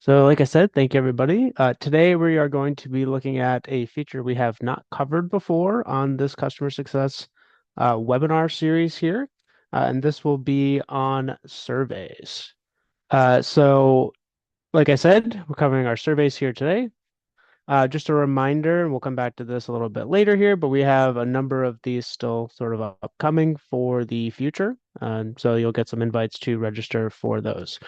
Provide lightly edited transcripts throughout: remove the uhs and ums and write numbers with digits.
So, like I said, thank you everybody. Today we are going to be looking at a feature we have not covered before on this customer success webinar series here, and this will be on surveys. So, like I said, we're covering our surveys here today. Just a reminder, and we'll come back to this a little bit later here, but we have a number of these still sort of upcoming for the future. So you'll get some invites to register for those.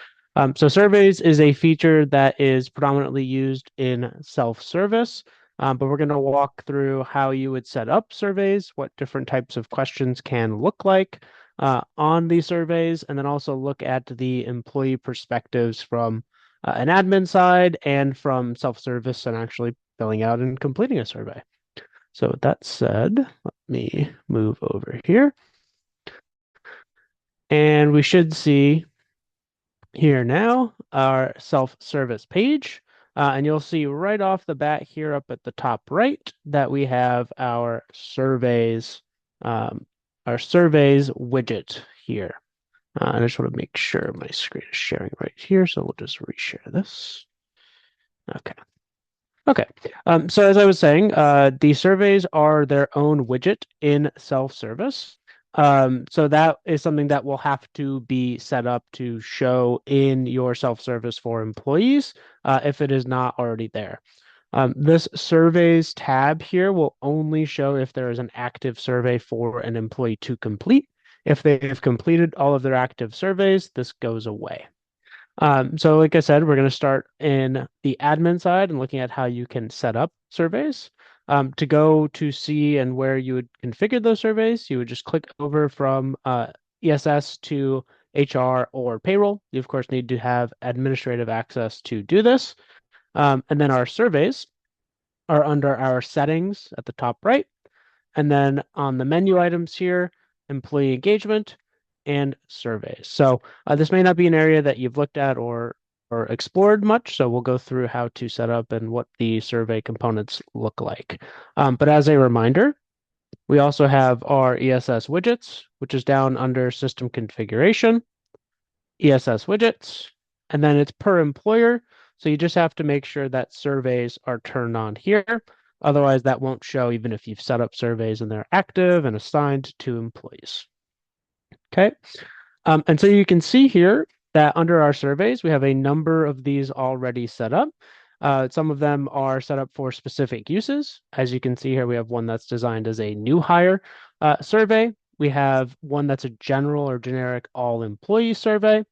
So surveys is a feature that is predominantly used in self-service, but we're going to walk through how you would set up surveys, what different types of questions can look like on these surveys, and then also look at the employee perspectives from an admin side and from self-service and actually filling out and completing a survey. So with that said, let me move over here. And we should see here now our self-service page. And you'll see right off the bat here up at the top right that we have our surveys widget here. And I just want to make sure my screen is sharing right here. So we'll just reshare this. Okay. Okay. So as I was saying, the surveys are their own widget in self-service. So that is something that will have to be set up to show in your self-service for employees, if it is not already there. This surveys tab here will only show if there is an active survey for an employee to complete. If they have completed all of their active surveys, this goes away. So like I said, we're going to start in the admin side and looking at how you can set up surveys. To go to see and where you would configure those surveys, you would just click over from ESS to HR or payroll. You, of course, need to have administrative access to do this. And then our surveys are under our settings at the top right. And then on the menu items here, employee engagement and surveys. So this may not be an area that you've looked at or explored much, so we'll go through how to set up and what the survey components look like. But as a reminder, we also have our ESS widgets, which is down under system configuration, ESS widgets, and then it's per employer. So you just have to make sure that surveys are turned on here. Otherwise, that won't show even if you've set up surveys and they're active and assigned to employees. Okay. And so you can see here that under our surveys, we have a number of these already set up. Some of them are set up for specific uses. As you can see here, we have one that's designed as a new hire survey. We have one that's a general or generic all employee survey.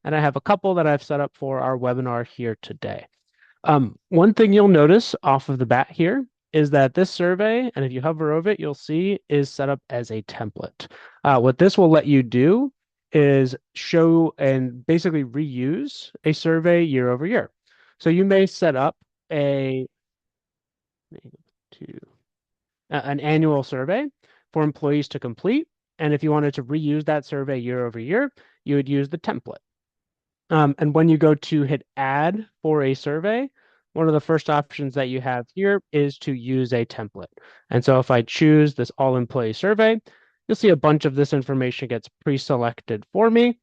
And I have a couple that I've set up for our webinar here today. One thing you'll notice off of the bat here is that this survey, and if you hover over it, you'll see is set up as a template. What this will let you do is show and basically reuse a survey year over year. So you may set up an annual survey for employees to complete. And if you wanted to reuse that survey year over year, you would use the template. And when you go to hit add for a survey, one of the first options that you have here is to use a template. And so if I choose this all employee survey, you'll see a bunch of this information gets pre-selected for me,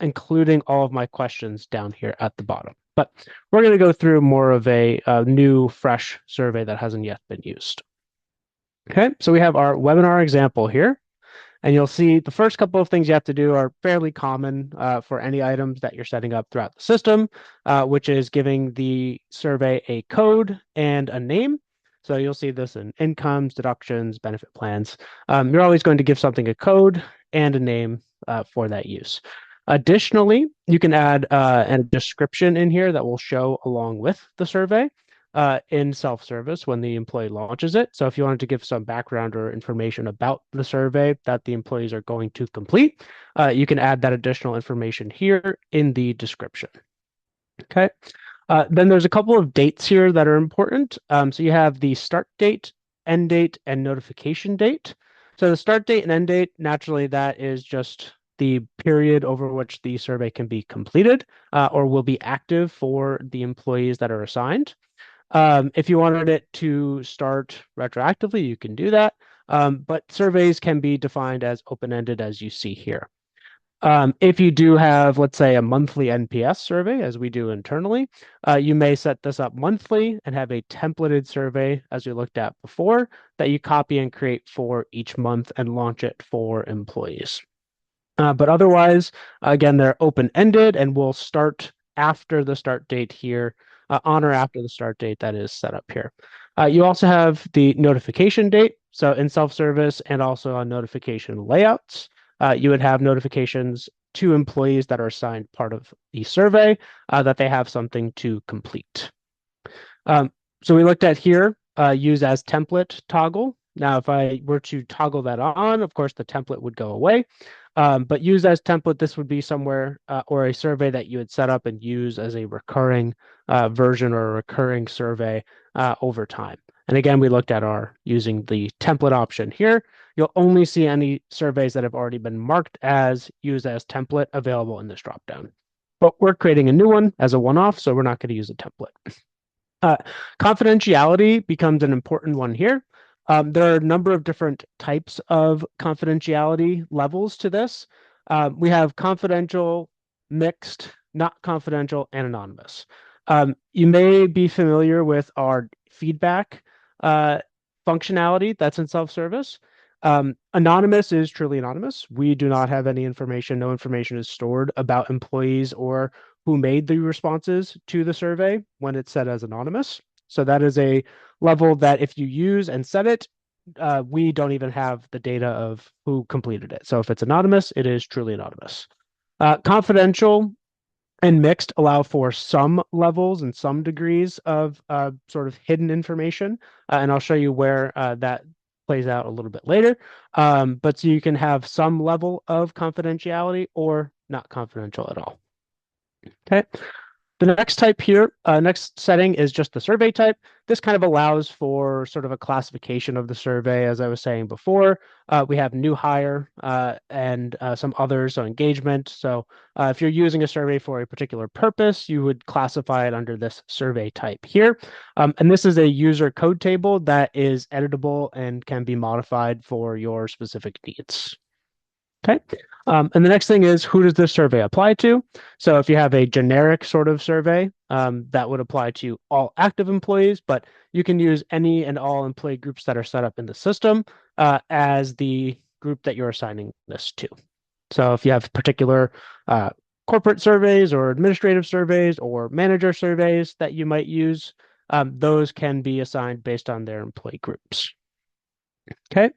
including all of my questions down here at the bottom. But we're going to go through more of a new, fresh survey that hasn't yet been used. Okay, so we have our webinar example here. And you'll see the first couple of things you have to do are fairly common for any items that you're setting up throughout the system, which is giving the survey a code and a name. So you'll see this in incomes, deductions, benefit plans. You're always going to give something a code and a name for that use. Additionally, you can add a description in here that will show along with the survey in self-service when the employee launches it. So if you wanted to give some background or information about the survey that the employees are going to complete, you can add that additional information here in the description. Okay. Then there's a couple of dates here that are important. So you have the start date, end date, and notification date. So the start date and end date, naturally, that is just the period over which the survey can be completed or will be active for the employees that are assigned. If you wanted it to start retroactively, you can do that. But surveys can be defined as open-ended as you see here. If you do have, let's say, a monthly NPS survey, as we do internally, you may set this up monthly and have a templated survey, as we looked at before, that you copy and create for each month and launch it for employees. But otherwise, again, they're open-ended and will start after the start date here, on or after the start date that is set up here. You also have the notification date. So in self-service and also on notification layouts, you would have notifications to employees that are assigned part of the survey that they have something to complete. So we looked at here, use as template toggle. Now, if I were to toggle that on, of course, the template would go away. But use as template, this would be somewhere or a survey that you would set up and use as a recurring version or a recurring survey over time. And again, we looked at our using the template option here. You'll only see any surveys that have already been marked as use as template available in this dropdown. But we're creating a new one as a one-off, so we're not going to use a template. Confidentiality becomes an important one here. There are a number of different types of confidentiality levels to this. We have confidential, mixed, not confidential, and anonymous. You may be familiar with our feedback functionality that's in self-service. Anonymous is truly anonymous. We do not have any information. No information is stored about employees or who made the responses to the survey when it's set as anonymous. So that is a level that if you use and set it, we don't even have the data of who completed it. So if it's anonymous, it is truly anonymous. Confidential and mixed allow for some levels and some degrees of sort of hidden information. And I'll show you where that plays out a little bit later. But so you can have some level of confidentiality or not confidential at all. Okay. The next type here, next setting is just the survey type. This kind of allows for sort of a classification of the survey, as I was saying before. We have new hire and some others, so engagement. So if you're using a survey for a particular purpose, you would classify it under this survey type here. And this is a user code table that is editable and can be modified for your specific needs. Okay. And the next thing is, who does this survey apply to? So if you have a generic sort of survey, that would apply to all active employees, but you can use any and all employee groups that are set up in the system as the group that you're assigning this to. So if you have particular corporate surveys or administrative surveys or manager surveys that you might use, those can be assigned based on their employee groups. Okay.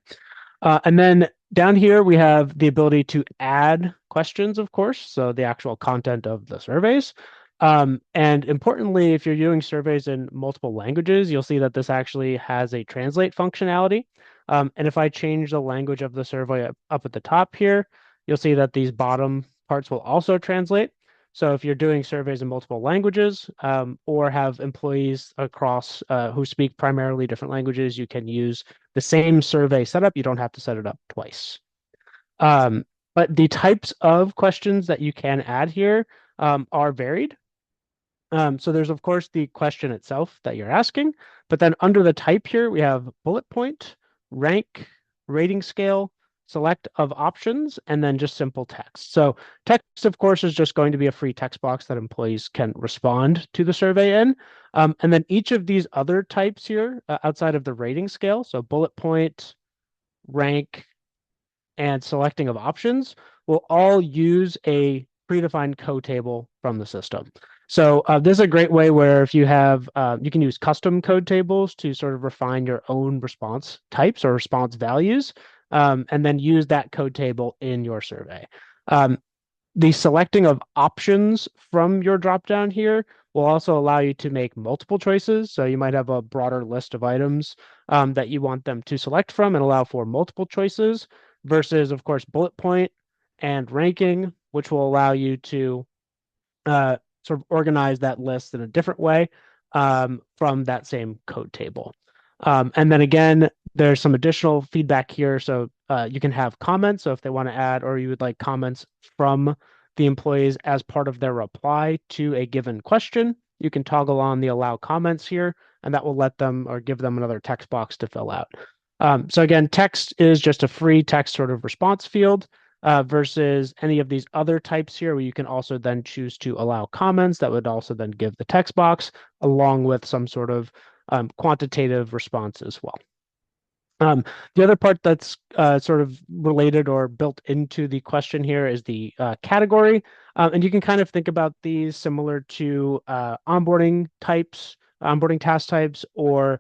And then down here, we have the ability to add questions, of course, so the actual content of the surveys. And importantly, if you're doing surveys in multiple languages, you'll see that this actually has a translate functionality. And if I change the language of the survey up at the top here, you'll see that these bottom parts will also translate. So if you're doing surveys in multiple languages or have employees across who speak primarily different languages, you can use the same survey setup. You don't have to set it up twice. But the types of questions that you can add here are varied. So there's, of course, the question itself that you're asking, but then under the type here, we have bullet point, rank, rating scale, select of options, and then just simple text. So text, of course, is just going to be a free text box that employees can respond to the survey in. And then each of these other types here outside of the rating scale, so bullet point, rank, and selecting of options will all use a predefined code table from the system. So this is a great way where if you have, you can use custom code tables to sort of refine your own response types or response values, and then use that code table in your survey. The selecting of options from your dropdown here will also allow you to make multiple choices. So you might have a broader list of items that you want them to select from and allow for multiple choices versus, of course, bullet point and ranking, which will allow you to sort of organize that list in a different way from that same code table. And then again, there's some additional feedback here. So you can have comments. So if they want to add, or you would like comments from the employees as part of their reply to a given question, you can toggle on the allow comments here, and that will let them or give them another text box to fill out. So again, text is just a free text sort of response field. versus any of these other types here, where you can also then choose to allow comments that would also then give the text box along with some sort of quantitative response as well. The other part that's sort of related or built into the question here is the category. And you can kind of think about these similar to onboarding types, onboarding task types, or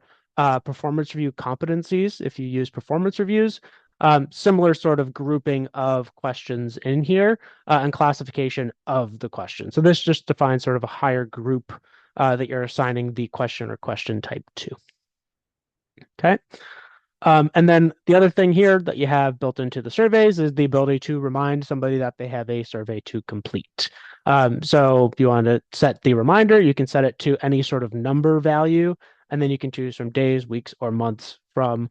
performance review competencies if you use performance reviews. Similar sort of grouping of questions in here and classification of the question. So this just defines sort of a higher group that you're assigning the question or question type to. Okay. And then the other thing here that you have built into the surveys is the ability to remind somebody that they have a survey to complete. So if you want to set the reminder, you can set it to any sort of number value, and then you can choose from days, weeks, or months from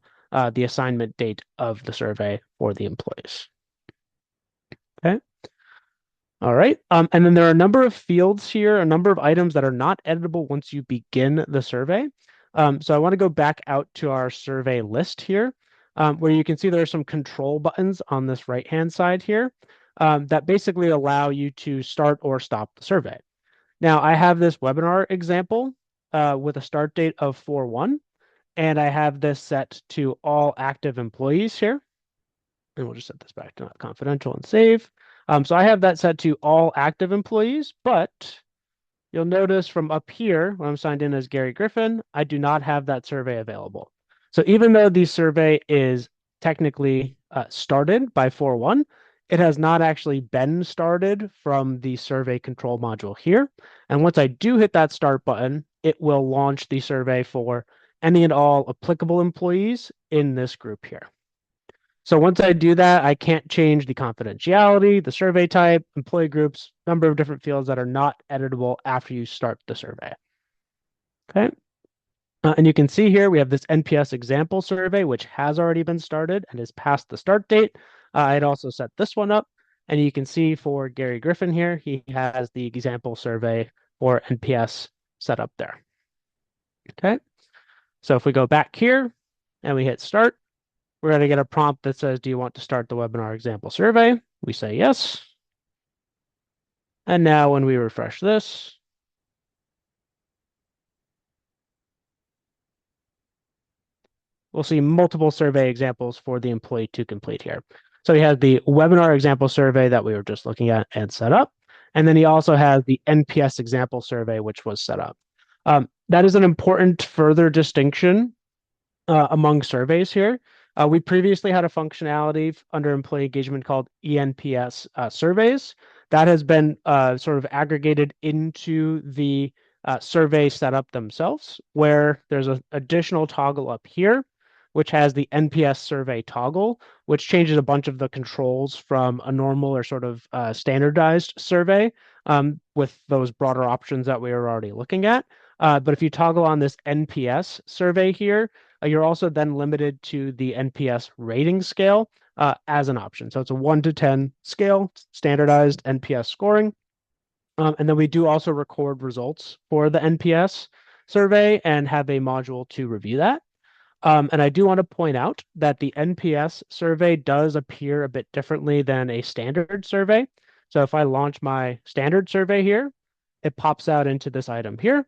the assignment date of the survey for the employees. Okay. All right. And then there are a number of fields here, a number of items that are not editable once you begin the survey. So I want to go back out to our survey list here, where you can see there are some control buttons on this right-hand side here that basically allow you to start or stop the survey. Now, I have this webinar example with a start date of 4/1, and I have this set to all active employees here. And we'll just set this back to not confidential and save. So I have that set to all active employees, but you'll notice from up here, when I'm signed in as Gary Griffin, I do not have that survey available. So even though the survey is technically started by 4/1, it has not actually been started from the survey control module here. And once I do hit that start button, it will launch the survey for any and all applicable employees in this group here. So once I do that, I can't change the confidentiality, the survey type, employee groups, number of different fields that are not editable after you start the survey. Okay. And you can see here we have this NPS example survey, which has already been started and is past the start date. I'd also set this one up. And you can see for Gary Griffin here, he has the example survey for NPS set up there. Okay. So if we go back here and we hit start, we're going to get a prompt that says, do you want to start the webinar example survey? We say yes. And now when we refresh this, we'll see multiple survey examples for the employee to complete here. So he has the webinar example survey that we were just looking at and set up. And then he also has the NPS example survey, which was set up. That is an important further distinction among surveys here. We previously had a functionality under employee engagement called ENPS surveys. That has been sort of aggregated into the survey setup themselves, where there's an additional toggle up here, which has the NPS survey toggle, which changes a bunch of the controls from a normal or sort of standardized survey with those broader options that we were already looking at. But if you toggle on this NPS survey here, you're also then limited to the NPS rating scale as an option. So it's a 1 to 10 scale, standardized NPS scoring. And then we do also record results for the NPS survey and have a module to review that. And I do want to point out that the NPS survey does appear a bit differently than a standard survey. So if I launch my standard survey here, it pops out into this item here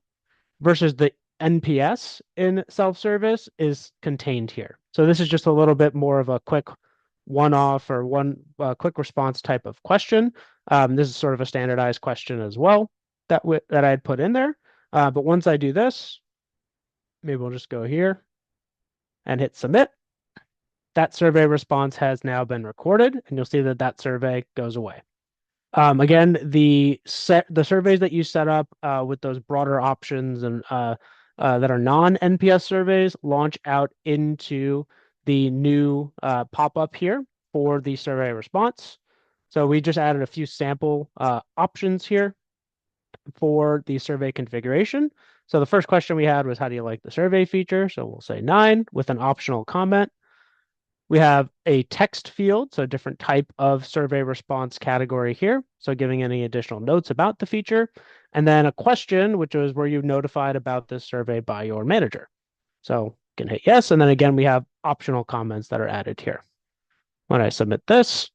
versus the NPS in self-service is contained here. So this is just a little bit more of a quick one-off or one quick response type of question. This is sort of a standardized question as well that I had put in there. But once I do this, maybe we'll just go here and hit submit. That survey response has now been recorded, and you'll see that that survey goes away. Again, the surveys that you set up with those broader options and that are non-NPS surveys launch out into the new pop-up here for the survey response. So we just added a few sample options here for the survey configuration. So the first question we had was, how do you like the survey feature? So we'll say 9 with an optional comment. We have a text field, so a different type of survey response category here. So giving any additional notes about the feature. And then a question, which is, were you notified about this survey by your manager? So you can hit yes. And then again, we have optional comments that are added here. When I submit this,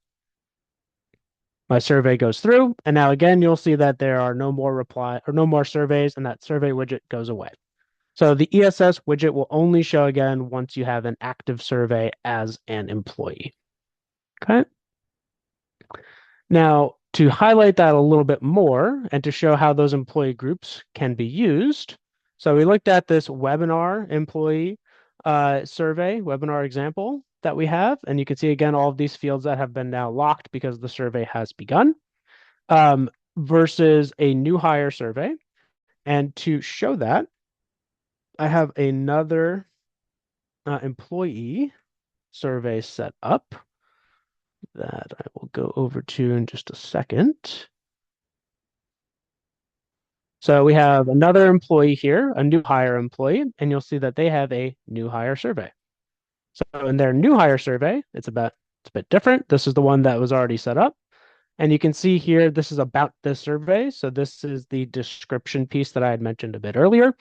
My survey goes through, and now again, you'll see that there are no more surveys, and that survey widget goes away. So the ESS widget will only show again once you have an active survey as an employee. Okay. Now, to highlight that a little bit more and to show how those employee groups can be used, so we looked at this webinar employee survey, webinar example that we have, and you can see again all of these fields that have been now locked because the survey has begun, versus a new hire survey. And to show that, I have another employee survey set up that I will go over to in just a second. So we have another employee here, a new hire employee, and you'll see that they have a new hire survey. So in their new hire survey, it's a bit different. This is the one that was already set up. And you can see here, this is about this survey. So this is the description piece that I had mentioned a bit earlier,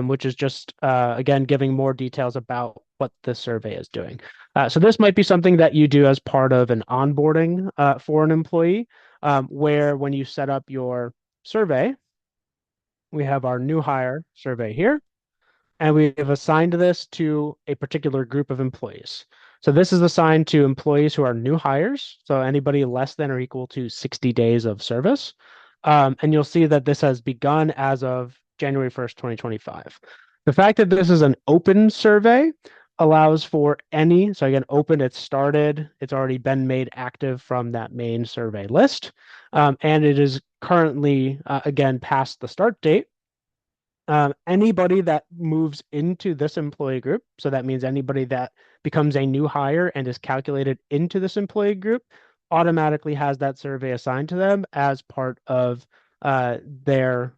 which is just, again, giving more details about what this survey is doing. So this might be something that you do as part of an onboarding for an employee, where when you set up your survey, we have our new hire survey here, and we have assigned this to a particular group of employees. So this is assigned to employees who are new hires, so anybody less than or equal to 60 days of service. And you'll see that this has begun as of January 1st, 2025. The fact that this is an open survey allows for any, so again, open, it's started, it's already been made active from that main survey list. And it is currently, again, past the start date. Anybody that moves into this employee group, so that means anybody that becomes a new hire and is calculated into this employee group, automatically has that survey assigned to them as part of their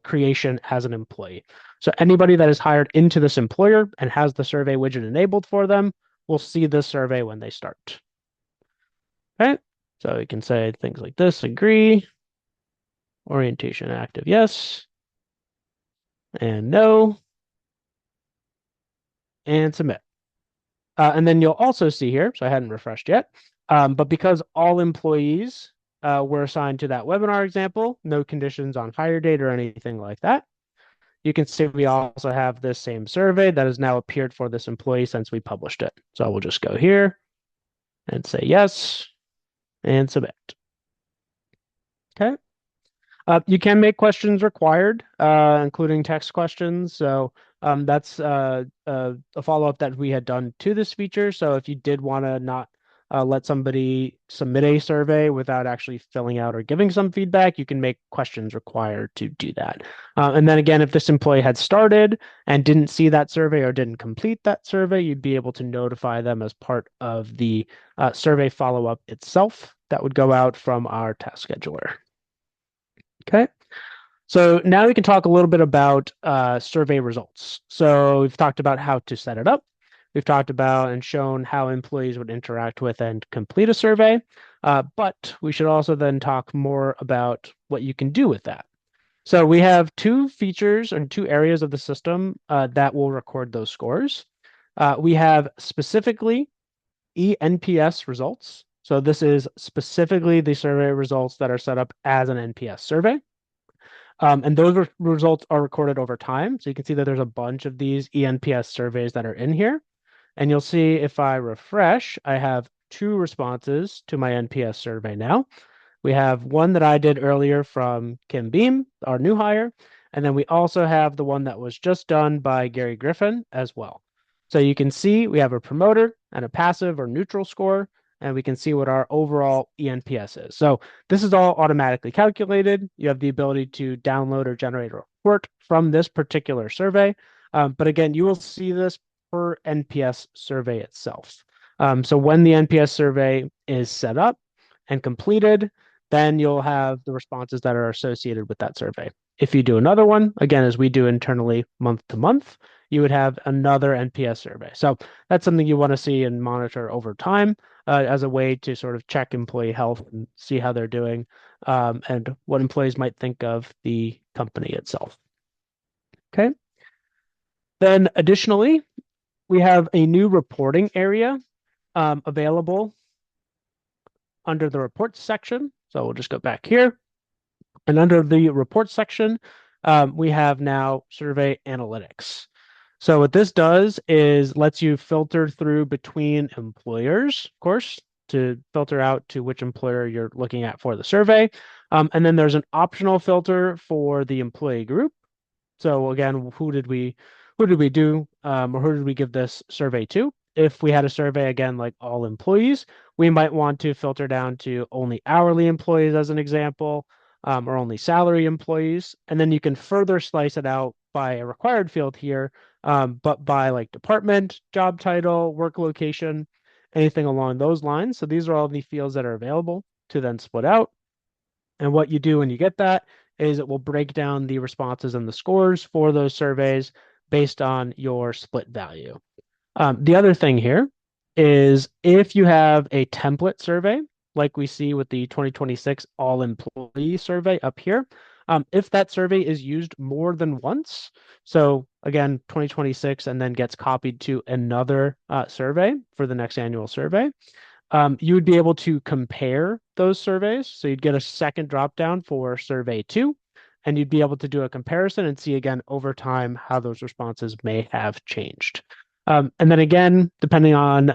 creation as an employee. So anybody that is hired into this employer and has the survey widget enabled for them will see this survey when they start. Okay, so we can say things like this: agree, orientation active, yes, and no, and submit. And then you'll also see here, so I hadn't refreshed yet, but because all employees were assigned to that webinar example, no conditions on hire date or anything like that, you can see we also have this same survey that has now appeared for this employee since we published it. So I will just go here and say yes and submit. Okay. You can make questions required, including text questions. So that's a follow-up that we had done to this feature. So if you did want to not let somebody submit a survey without actually filling out or giving some feedback, you can make questions required to do that. And then again, if this employee had started and didn't see that survey or didn't complete that survey, you'd be able to notify them as part of the survey follow-up itself that would go out from our task scheduler. Okay. So now we can talk a little bit about survey results. So we've talked about how to set it up. We've talked about and shown how employees would interact with and complete a survey. But we should also then talk more about what you can do with that. So we have two features and two areas of the system that will record those scores. We have specifically eNPS results. So this is specifically the survey results that are set up as an NPS survey. And those results are recorded over time. So you can see that there's a bunch of these eNPS surveys that are in here. And you'll see if I refresh, I have two responses to my NPS survey now. We have one that I did earlier from Kim Beam, our new hire. And then we also have the one that was just done by Gary Griffin as well. So you can see we have a promoter and a passive or neutral score, and we can see what our overall eNPS is. So this is all automatically calculated. You have the ability to download or generate a report from this particular survey. But again, you will see this per NPS survey itself. So when the NPS survey is set up and completed, then you'll have the responses that are associated with that survey. If you do another one, again, as we do internally month to month, you would have another NPS survey. So that's something you want to see and monitor over time as a way to sort of check employee health and see how they're doing and what employees might think of the company itself. Okay. Then additionally, we have a new reporting area available under the reports section. So we'll just go back here. And under the report section, we have now survey analytics. So what this does is lets you filter through between employers, of course, to filter out to which employer you're looking at for the survey. And then there's an optional filter for the employee group. So again, who did we do or who did we give this survey to? If we had a survey again like all employees, we might want to filter down to only hourly employees as an example, or only salary employees, and then you can further slice it out by a required field here, but by like department, job title, work location, anything along those lines. So these are all the fields that are available to then split out. And what you do when you get that is it will break down the responses and the scores for those surveys based on your split value. The other thing here is if you have a template survey, like we see with the 2026 all employee survey up here, if that survey is used more than once, so again, 2026 and then gets copied to another survey for the next annual survey, you would be able to compare those surveys. So you'd get a second drop down for survey two, and you'd be able to do a comparison and see again over time how those responses may have changed. And then again, depending on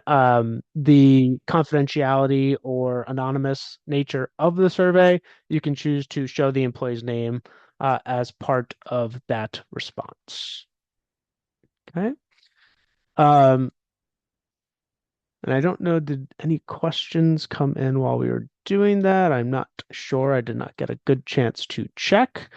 the confidentiality or anonymous nature of the survey, you can choose to show the employee's name as part of that response. Okay. Um, And I don't know, did any questions come in while we were doing that? I'm not sure. I did not get a good chance to check.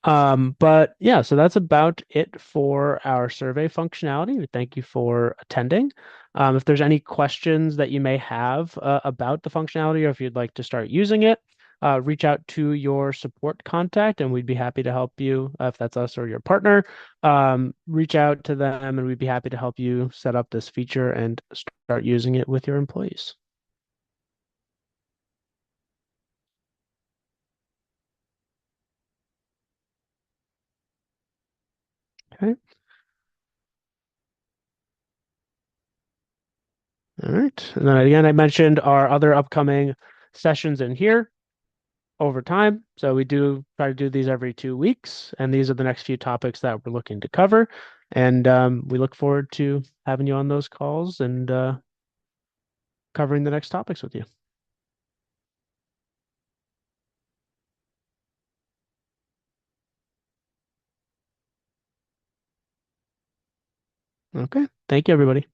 But yeah, so that's about it for our survey functionality. We thank you for attending. If there's any questions that you may have about the functionality or if you'd like to start using it, reach out to your support contact and we'd be happy to help you if that's us or your partner. Reach out to them and we'd be happy to help you set up this feature and start using it with your employees. Okay. All right. And then again, I mentioned our other upcoming sessions in here over time. So we do try to do these every 2 weeks, and these are the next few topics that we're looking to cover. And we look forward to having you on those calls and covering the next topics with you. Okay. Thank you, everybody.